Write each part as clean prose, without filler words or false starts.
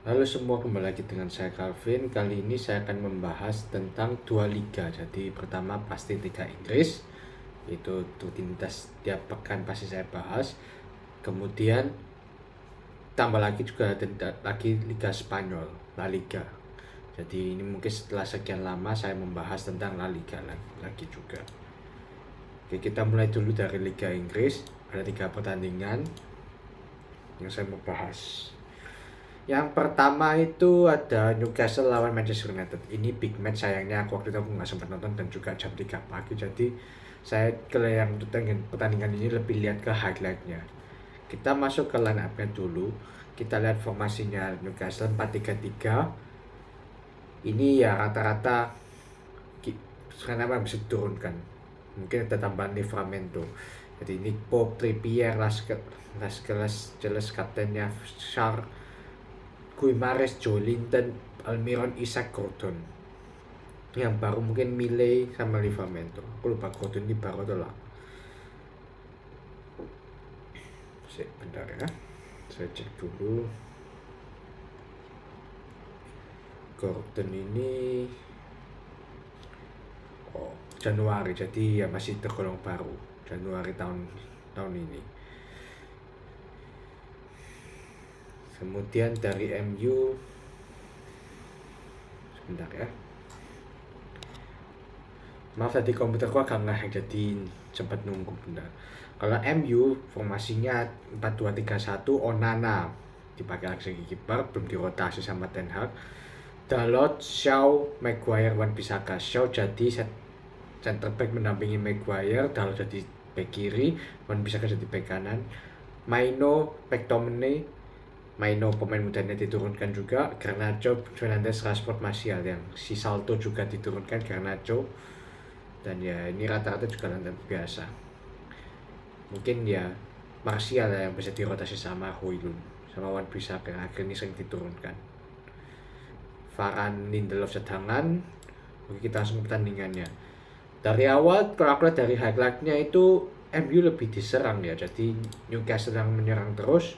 Halo semua, kembali lagi dengan saya Calvin. Kali ini saya akan membahas tentang dua liga. Jadi pertama pasti Liga Inggris, itu rutinitas tiap pekan pasti saya bahas. Kemudian tambah lagi juga lagi Liga Spanyol, La Liga. Jadi ini mungkin setelah sekian lama saya membahas tentang La Liga lagi juga. Oke, kita mulai dulu dari Liga Inggris. Ada 3 pertandingan yang saya mau bahas. Yang pertama itu ada Newcastle lawan Manchester United. Ini big match, sayangnya waktu itu aku nggak sempat nonton dan juga jam 3 pagi. Jadi saya ke yang pertandingan ini lebih lihat ke highlightnya. Kita masuk ke line up-nya dulu. Kita lihat formasinya Newcastle 4-3-3. Ini ya rata-rata kenapa bisa diturunkan. Mungkin ada tambahan Livramento. Jadi Nick Pope, Trippier, Lascelles, jelas kaptennya Shar, Guimares, Joelinton, Almiron, Isak, Gordon. Yang baru mungkin Miley sama Livramento. Aku lupa Gordon ini baru atau lah. Bentar ya, saya cek dulu. Gordon ini Januari, jadi ya masih tergolong baru. Januari tahun ini. Kemudian dari MU, sebentar ya, maaf tadi komputerku agak ngelag jadi sempat nunggu bentar. Kalau MU formasinya 4-2-3-1, Onana dipakai sebagai kiper, belum dirotasi sama Ten Hag. Dalot, Shaw, Maguire, Wan Bissaka. Shaw jadi center back mendampingi Maguire, Dalot jadi back kiri, Wan Bissaka jadi back kanan. Maino, McTominay, Maino pemain mudanya diturunkan juga, Garnacho, Fernandes, Rashford, Martial. Yang si Salto juga diturunkan, Garnacho. Dan ya ini rata-rata juga lantai biasa. Mungkin ya Martial yang bisa dirotasi sama Højlund sama Wan Bissaka yang akhirnya sering diturunkan. Varane, Lindelof cadangan. Oke, kita langsung pertandingannya. Dari awal kalau aku lihat dari highlightnya itu MU lebih diserang ya. Jadi Newcastle yang menyerang terus,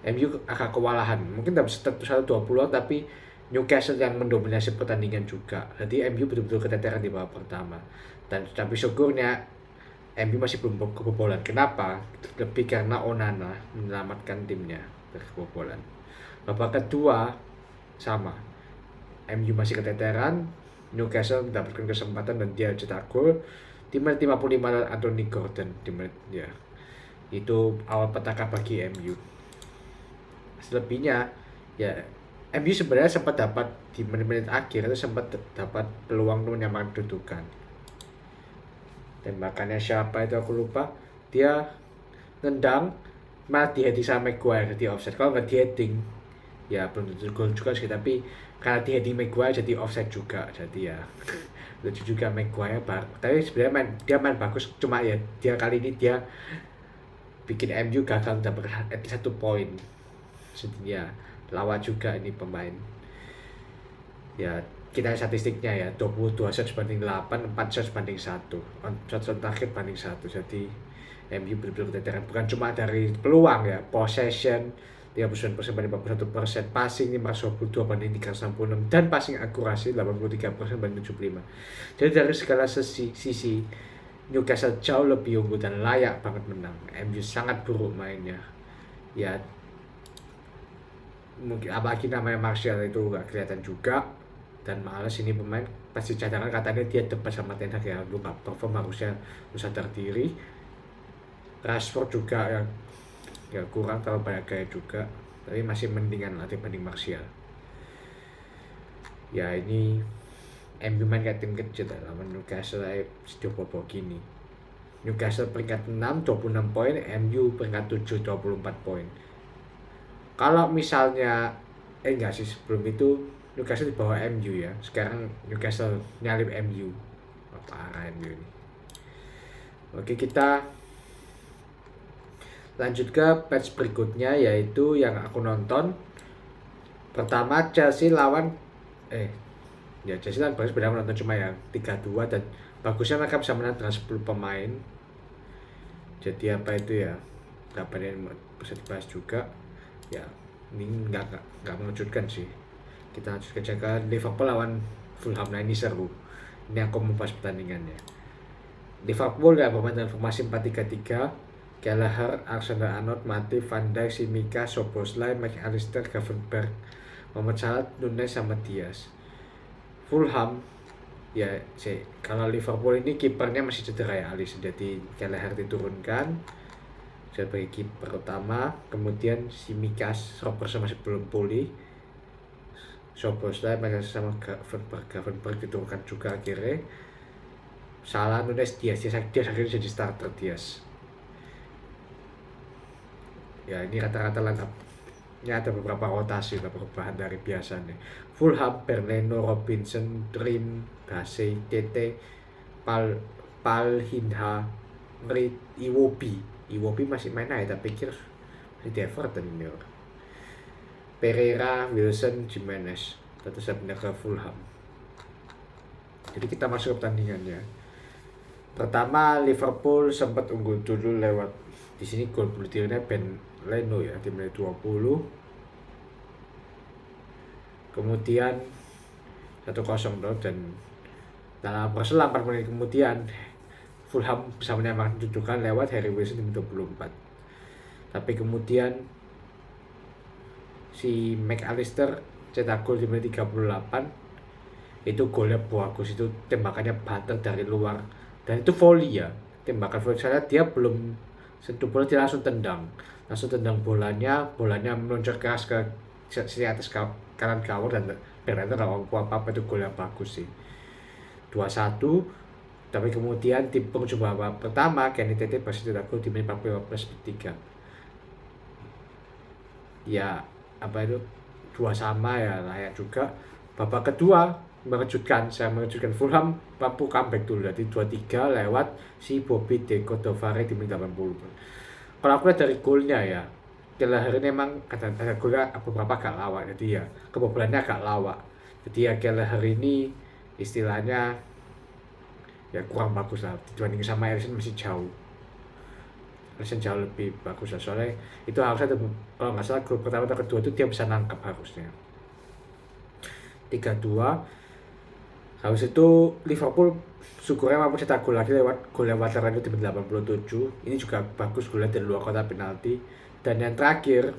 MU agak kewalahan. Mungkin tak bisa 1-20 tapi Newcastle yang mendominasi pertandingan juga. Jadi MU betul-betul keteteran di babak pertama. Dan tapi syukurnya MU masih belum kebobolan. Kenapa? Lebih karena Onana menyelamatkan timnya dari kebobolan. Babak kedua sama, MU masih keteteran, Newcastle mendapatkan kesempatan dan dia cetak gol di menit 55 Anthony Gordon di menit ya. Itu awal petaka bagi MU. Selebihnya ya MU sebenarnya sempat dapat di menit-menit akhir itu sempat dapat peluang menyamakan kedudukan. Tembakannya siapa itu aku lupa. Dia nendang malah di-heading sama Maguire di offset. Kalau nggak di-heading ya belum tentu gol juga sih, tapi karena di-heading Maguire jadi offset juga. Jadi ya lucu juga Maguire, tapi sebenarnya dia main bagus, cuma ya dia kali ini dia bikin MU gagal dapat at least 1 poin. Jadi ya lawan juga ini pemain. Ya kita statistiknya ya 22 shots banding 8, 4 shots banding 1, shots on target banding 1. Jadi MU benar-benar keteteran, bukan cuma dari peluang ya, possession 39% banding 41%, passing 522 banding 366, dan passing akurasi 83% banding 75. Jadi dari segala sisi Newcastle jauh lebih unggul dan layak banget menang. MU sangat buruk mainnya ya, mungkin apalagi namanya Martial itu gak kelihatan juga. Dan males ini pemain pasti cadangan, katanya dia debat sama Ten Hag ya, lu gak perform harusnya lu sadar diri. Rashford juga yang ya kurang terlalu banyak gaya juga, tapi masih mendingan lah dibanding Martial. Ya ini MU main kayak tim kecil ya, lawan Newcastle video bobo gini. Newcastle peringkat 6 26 poin, MU peringkat 7 24 poin. Kalau misalnya enggak sih, sebelum itu Newcastle di bawah MU ya. Sekarang Newcastle nyalip MU. Parah MU ini. Oke, kita lanjut ke match berikutnya, yaitu yang aku nonton. Pertama Chelsea lawan Chelsea lawan Paris, beda menonton cuma yang 3-2, dan bagusnya mereka bisa menang dengan 10 pemain. Jadi apa itu ya, berapa yang bisa dibahas juga ya. Ini nggak mengejutkan sih. Kita lanjutkan jaga Liverpool lawan Fulham. Nah ini seru. Ini aku membahas pertandingannya. Liverpool ya bermain dengan formasi 4-3-3. Gallagher, Alexander-Arnold, Matip, Van Dijk, Simica, Szoboszlai, McAllister, Gravenberch, Mohamed Salah, Nunez sama Diaz. Fulham ya kalau Liverpool ini kipernya masih cedera ya Alisson, jadi Gallagher diturunkan sebagai kiper utama. Kemudian Simikas, Robertson masih belum pulih, Szoboszlai sama Gravenberch diturunkan juga akhirnya. Salah, Nunez, Diaz akhirnya jadi starter Diaz. Ya ini rata-rata line up. Ini ada beberapa rotasi atau perubahan dari biasanya. Fulham, Bernardo, Robinson, Dream, Base, Tete, Palhinha, Reid, Iwobi masih main aja, tapi pikir masih di Everton ini orang. Pereira, Wilson, Jimenez, tetap sebenarnya ke Fulham. Jadi kita masuk ke pertandingannya. Pertama Liverpool sempat unggul dulu lewat di sini gol bunuh dirinya Ben Leno ya di menit 20. Kemudian 1-0 dan dalam berselang 4 menit kemudian Fulham bisa menyamakan kedudukan lewat Harry Wilson di menit 24. Tapi kemudian si McAllister cetak gol di menit 38. Itu golnya bagus, itu tembakannya banter dari luar dan itu volley ya, tembakan volley. Saya dia belum sentuh bola, dia langsung tendang bolanya meluncur keras ke sisi atas kanan gawang dan ternyata nggak apa-apa. Itu gol yang bagus sih. 2-1. Tapi kemudian di penghujung babak pertama Kenny Tete pasti cetak gol di menit 45+3. Ya apa itu 2 sama ya, layak juga. Babak kedua mengejutkan Fulham mampu comeback dulu dari 2-3 lewat si Bobby De Cordovare di menit 80. Kalau aku lihat dari golnya ya, Gallagher ini emang ada golnya beberapa agak lawak, jadi ya kebobolannya agak lawak. Jadi ya Gallagher ini istilahnya ya kurang bagus lah dibanding sama Alisson, masih jauh. Alisson jauh lebih bagus lah, soalnya itu harusnya kalau nggak salah gol pertama atau kedua itu dia bisa nangkep harusnya. 3-2. Habis itu Liverpool syukurnya mampu cetak gol lagi lewat gol yang Waterloo di menit 87. Ini juga bagus golnya dari luar kotak penalti. Dan yang terakhir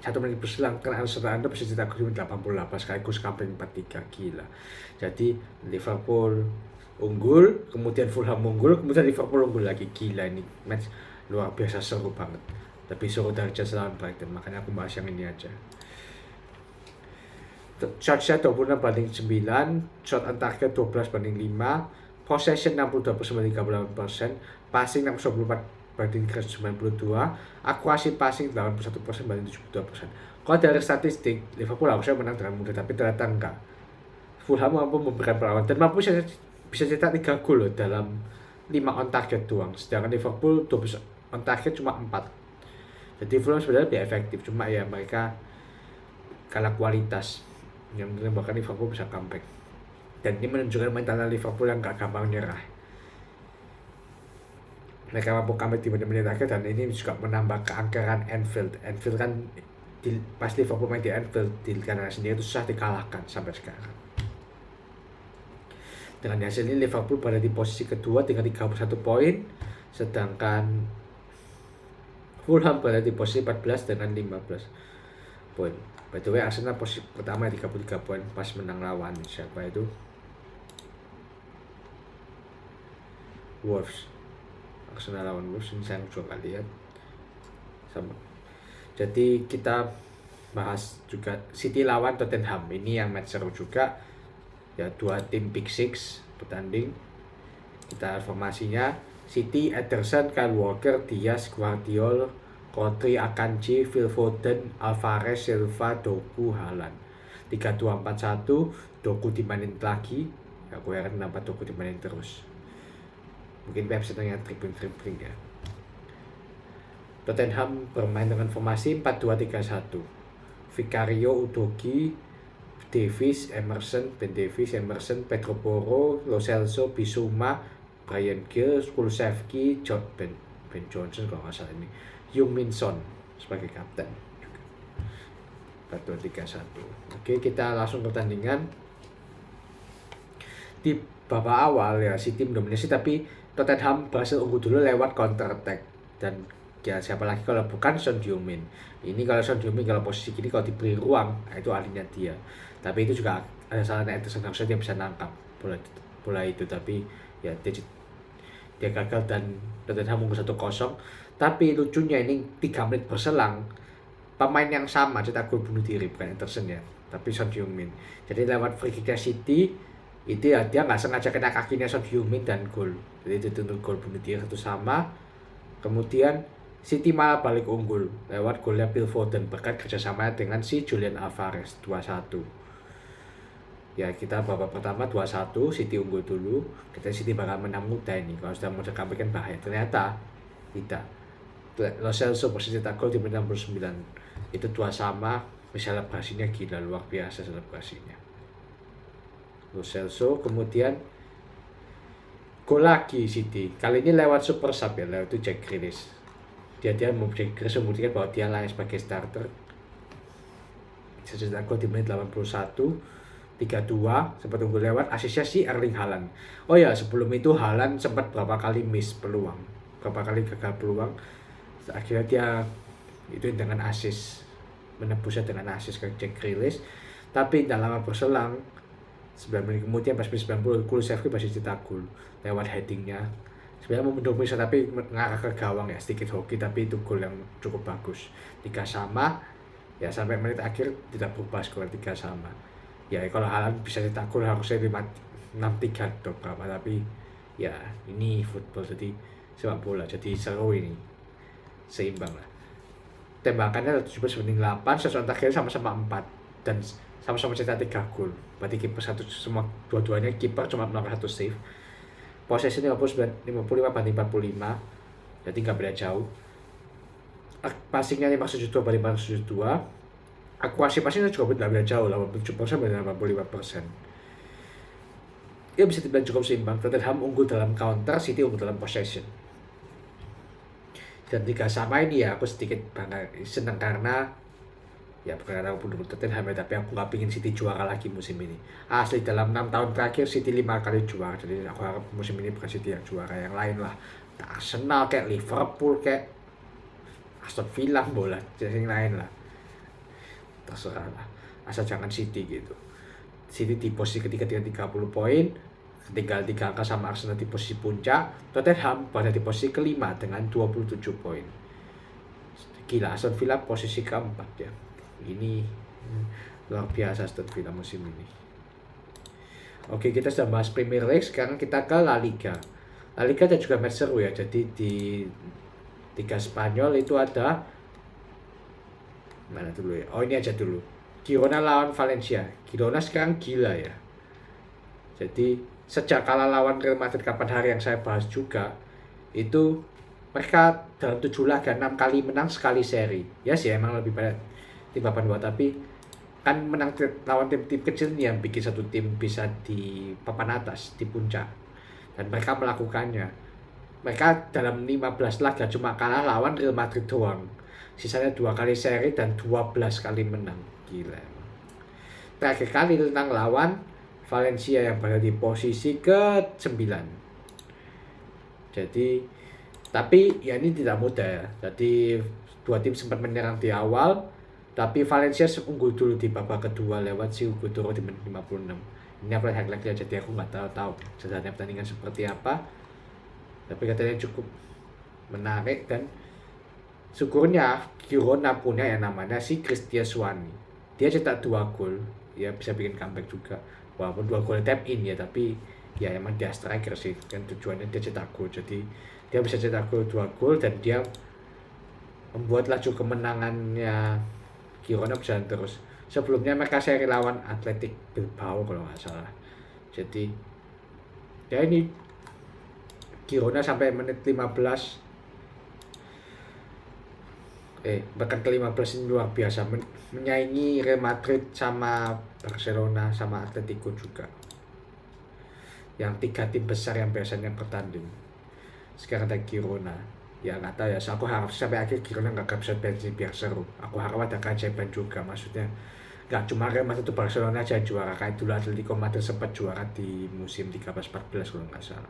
1 menit berselang karena Alexander bisa cetak gol di menit 88 sekaligus comeback 4-3. Gila. Jadi Liverpool unggul, kemudian Fulham unggul, kemudian Liverpool unggul lagi. Gila, ini match luar biasa seru banget. Tapi seru dari Chelsea lawan Brighton, makanya aku bahas yang ini aja. Shot 26-9, shot on target 12-5, possession 62%-38%, passing 624-92, akurasi passing 81%-72%. Kalau dari statistik, Liverpool harusnya menang dengan mudah, tapi ternyata enggak. Fulham mampu memberikan perlawanan dan mampu bisa cetak 3 gol dalam 5 on target doang, sedangkan Liverpool 12 on target cuma 4. Jadi Fulham sebenarnya lebih efektif, cuma ya mereka kalah kualitas. Yang bahkan Liverpool bisa comeback, dan ini menunjukkan mentalnya Liverpool yang gak gampang nyerah. Mereka mampu comeback di menit-menit akhir, dan ini juga menambah keangkeran Anfield kan pas Liverpool main di Anfield di kandang sendiri itu susah dikalahkan sampai sekarang. Dengan hasil ini Liverpool berada di posisi kedua dengan 31 poin, sedangkan Fulham berada di posisi 14 dengan 15 poin. By the way, Arsenal posisi pertama 33 poin pas menang lawan siapa itu? Wolves. Arsenal lawan Wolves, ini saya coba lihat sama. Jadi kita bahas juga City lawan Tottenham. Ini yang match seru juga. Ya, 2 tim Big Six bertanding. Kita formasinya City, Ederson, Kyle Walker, Diaz, Guardiola, Rodri, Akanji, Phil Foden, Alvarez, Silva, Doku, Haaland. 3-2-4-1, Doku dimainin lagi. Aku heran kenapa Doku dimainin terus. Mungkin websitenya dribbling ya. Tottenham bermain dengan formasi 4-2-3-1. Vicario, Udogi, Davis, Emerson, Pedro Porro, Lo Celso, Bissouma, Bryan Gil, Kulusevski, Ben Johnson kalau nggak salah ini, Heung-min Son sebagai kapten. Betul, 3-1. Oke, kita langsung ke pertandingan. Di babak awal ya si tim dominasi, tapi Tottenham berhasil unggul dulu lewat counter attack. Dan ya siapa lagi kalau bukan Son Heung-min. Ini kalau Son Heung-min kalau posisi gini kalau diberi ruang, nah itu ahlinya dia. Tapi itu juga ada salahnya Ederson, harusnya dia bisa nangkap bola itu, tapi ya dia gagal dan Tottenham unggul 1-0. Tapi lucunya ini 3 menit berselang pemain yang sama cetak gol bunuh diri, bukan Ederson ya, tapi Son Heung-min. Jadi lewat free kick City itu ya dia nggak sengaja kena kakinya Son Heung-min dan gol. Jadi itu tuntut gol bunuh diri 1-1. Kemudian City malah balik unggul lewat golnya Phil Foden berkat kerjasamanya dengan si Julian Alvarez 2-1. Ya kita babak pertama 2-1 City unggul dulu. Kita City bakal menang mudah ini, kalau sudah mau comeback kan bahaya. Ternyata tidak. Lo Celso posisi cetak gol di menit 69. Itu 2-2. Selebrasinya gila, luar biasa selebrasinya. Lo Celso kemudian gol lagi City. Kali ini lewat super sub ya, lewat itu Jack Grealish. Dia Jack Grealish membuktikan bahwa dia layak sebagai starter. Cetak gol di menit 81. 3-2 sempat unggul lewat asisnya si Erling Haaland. Oh ya, sebelum itu Haaland sempat berapa kali miss peluang, berapa kali gagal peluang. Akhirnya dia itu dengan asis, menebusnya dengan asis ke Jack Grealish. Tapi tidak lama berselang 9 menit kemudian pas menit 90 Kulusevski masih cetak gol lewat headingnya. Sebenarnya mau mendominasi tapi mengarah ke gawang ya, sedikit hoki, tapi itu gol yang cukup bagus. 3-3 ya, sampai menit akhir tidak berubah skor 3-3. Ya kalau Haaland bisa cetak gol harusnya 6-3 atau berapa, tapi ya ini football, jadi sepak bola, jadi seru ini, seimbang lah. Tembakannya 17-8, sesuatu akhirnya sama-sama 4 dan sama-sama cetak 3 gol. Berarti kiper satu semua, dua-duanya kiper cuma melakukan 1 save. Possession 55 banding 45, jadi nggak beda jauh. Passingnya 572 banding 572. Akuasi passingnya juga tidak beda jauh, 87% banding 85%. Ya bisa dibilang cukup seimbang. Tottenham unggul dalam counter, City unggul dalam possession. Dan 3-3 ini ya aku sedikit bangga, senang karena ya bukan karena aku pendukung Tottenham ya, tapi aku nggak pingin City juara lagi musim ini. Asli dalam 6 tahun terakhir City 5 kali juara, jadi aku harap musim ini bukan City yang juara, yang lain lah. Arsenal kayak Liverpool kayak Aston Villa bola, yang lain lah. Terserah lah, asal jangan City gitu. City di posisi ketiga dengan 30 poin, tinggal 3 angka sama Arsenal di posisi puncak. Tottenham pada di posisi kelima dengan 27 poin. Gila, Aston Villa posisi keempat ya. Ini luar biasa Aston Villa musim ini. Oke, kita sudah bahas Premier League, sekarang kita ke La Liga. La Liga ada juga match seru ya. Jadi di Liga Spanyol itu ada mana dulu ya? Oh ini aja dulu. Girona lawan Valencia. Girona sekarang gila ya. Jadi sejak kalah lawan Real Madrid kapan hari yang saya bahas juga, itu mereka dalam 7 laga 6 kali menang, sekali seri. Ya sih emang lebih banyak tim papan bawah, tapi kan menang lawan tim-tim kecil nih yang bikin satu tim bisa di papan atas, di puncak. Dan mereka melakukannya. Mereka dalam 15 laga cuma kalah lawan Real Madrid doang. Sisanya 2 kali seri dan 12 kali menang. Gila emang. Terakhir kali menang lawan Valencia yang berada di posisi ke-9. Jadi, tapi ya ini tidak mudah ya. Jadi dua tim sempat menyerang di awal, tapi Valencia unggul dulu di babak kedua lewat si Hugo Duro di menit 56. Ini apa highlight-nya, jadi aku nggak tahu sebenarnya pertandingan seperti apa. Tapi katanya cukup menarik dan syukurnya Girona punya yang namanya si Christian Suani. Dia cetak 2 gol, ya bisa bikin comeback juga. Walaupun 2 gol tap in ya, tapi ya emang dia striker sih, kan tujuannya dia cetak gol. Jadi dia bisa cetak gol 2 gol dan dia membuat laju kemenangannya Girona berjalan terus. Sebelumnya mereka seri lawan Athletic Bilbao kalau nggak salah. Jadi ya ini Girona sampai menit 15 bahkan ke-15 ini luar biasa, menyaingi Real Madrid sama Barcelona sama Atletico juga, yang 3 tim besar yang biasanya bertanding. Sekarang ada Girona. Ya nggak tahu ya, so, aku harap sampai akhir Girona nggak kehabisan bensin biar seru. Aku harap ada keajaiban juga, maksudnya nggak cuma Real Madrid itu Barcelona aja juara, kayak dulu Atletico Madrid sempat juara di musim 13-14 kalau nggak salah.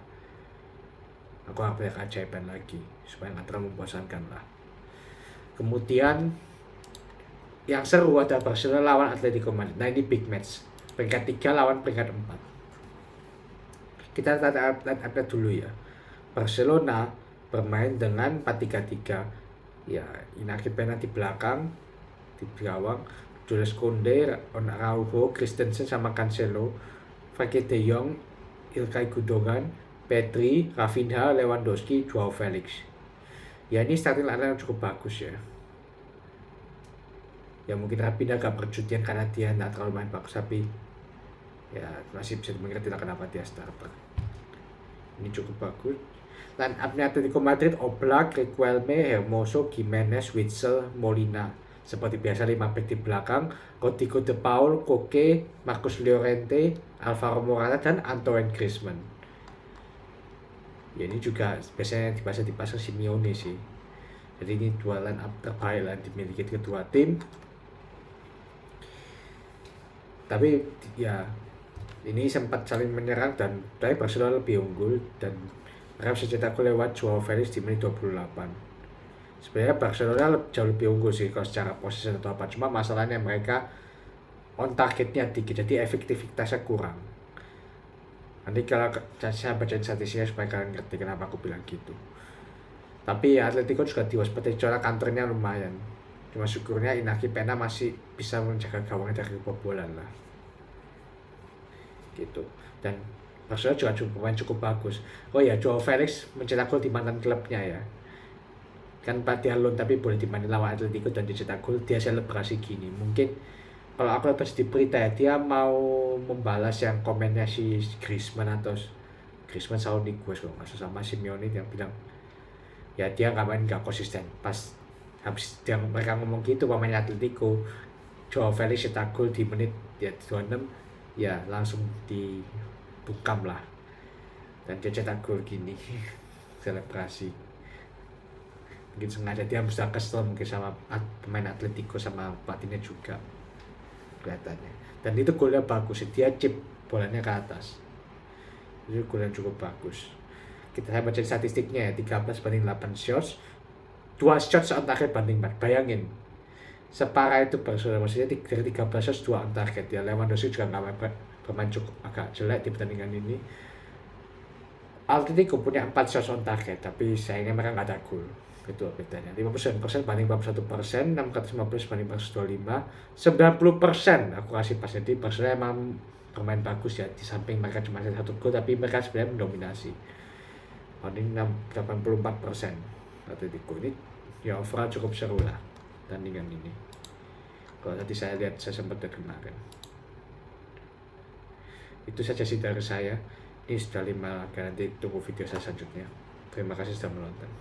Aku harap ada keajaiban lagi supaya nggak terlalu membosankan lah. Kemudian yang seru ada Barcelona lawan Atletico Madrid. Nah ini big match, peringkat 3 lawan peringkat 4. Kita lihat dulu ya. Barcelona bermain dengan 4-3-3. Ya, Inaki Pena di belakang, di gawang, Jules Koundé, Araujo, Christensen sama Cancelo, Frenkie de Jong, Ilkay Gundogan, Pedri, Rafinha, Lewandowski, Joao Felix. Ya ini starting line yang cukup bagus ya. Ya mungkin Rafinha gak perjudian karena dia gak terlalu main bagus, tapi ya masih bisa mengerti lah kenapa dia starter. Ini cukup bagus. Line up-nya Atletico Madrid, Oblak, Riquelme, Hermoso, Gimenez, Witsel, Molina. Seperti biasa 5 back di belakang, Rodrigo de Paul, Koke, Marcos Llorente, Alvaro Morata, dan Antoine Griezmann. Ya ini juga biasanya dipasang Simeone sih. Jadi ini dua line up terbaik lah dimiliki kedua tim. Tapi ya ini sempat saling menyerang dan tapi Barcelona lebih unggul dan mereka bisa cetak gol lewat Joao Felix di menit 28. Sebenarnya Barcelona jauh lebih unggul sih kalau secara posisi atau apa, cuma masalahnya mereka on targetnya dikit, jadi efektivitasnya kurang. Nanti kalau saya bacain statistiknya supaya kalian ngerti kenapa aku bilang gitu. Tapi ya Atletico juga diwaspadai secara counternya lumayan. Cuma syukurnya Inaki Pena masih bisa menjaga gawangnya dari kebobolan lah. Gitu. Dan Barcelona juga cukup bagus. Oh ya, Joao Felix mencetak gol di mantan klubnya ya. Kan pelatihan loan tapi boleh dimainin lawan Atletico dan dicetak gol, dia selebrasi gini. Mungkin kalau aku dapat di berita ya, dia mau membalas yang komennya si Griezmann atau Griezmann selalu Niguez kalau nggak salah, sama Simeone yang bilang ya dia nggak konsisten. Pas habis mereka ngomong gitu pemain Atletico, Joao Felix cetak gol di menit ya 26, ya langsung dibungkam lah dan dia cetak gol gini selebrasi. Mungkin sengaja dia bisa kesel mungkin sama pemain Atletico sama pelatihnya juga kelihatannya. Dan itu golnya bagus, dia chip bolanya ke atas. Itu gol yang cukup bagus. Saya baca statistiknya ya, 13-8 shots, 2 shots on target banding 4. Bayangin separah itu Barcelona, maksudnya dari 13 shots 2 on target ya. Lewandowski juga nggak bermain cukup agak jelek di pertandingan ini. Atletico punya 4 shots on target tapi sayangnya mereka nggak ada gol. Itu bedanya 50% banding 41%, 615 banding 425, 90% aku kasih pas. Jadi Barcelona emang bermain bagus ya, di samping mereka cuma ada 1 gol tapi mereka sebenarnya mendominasi banding 84%. Atletico ini ya overall cukup seru lah tandingan ini. Kalau tadi saya lihat, saya sempat kemarin. Itu saja sih dari saya. Ini sudah 5, nanti tunggu video saya selanjutnya. Terima kasih sudah menonton.